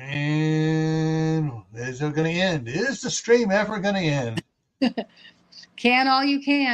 And is it going to end? Is the stream ever going to end? Can all you can.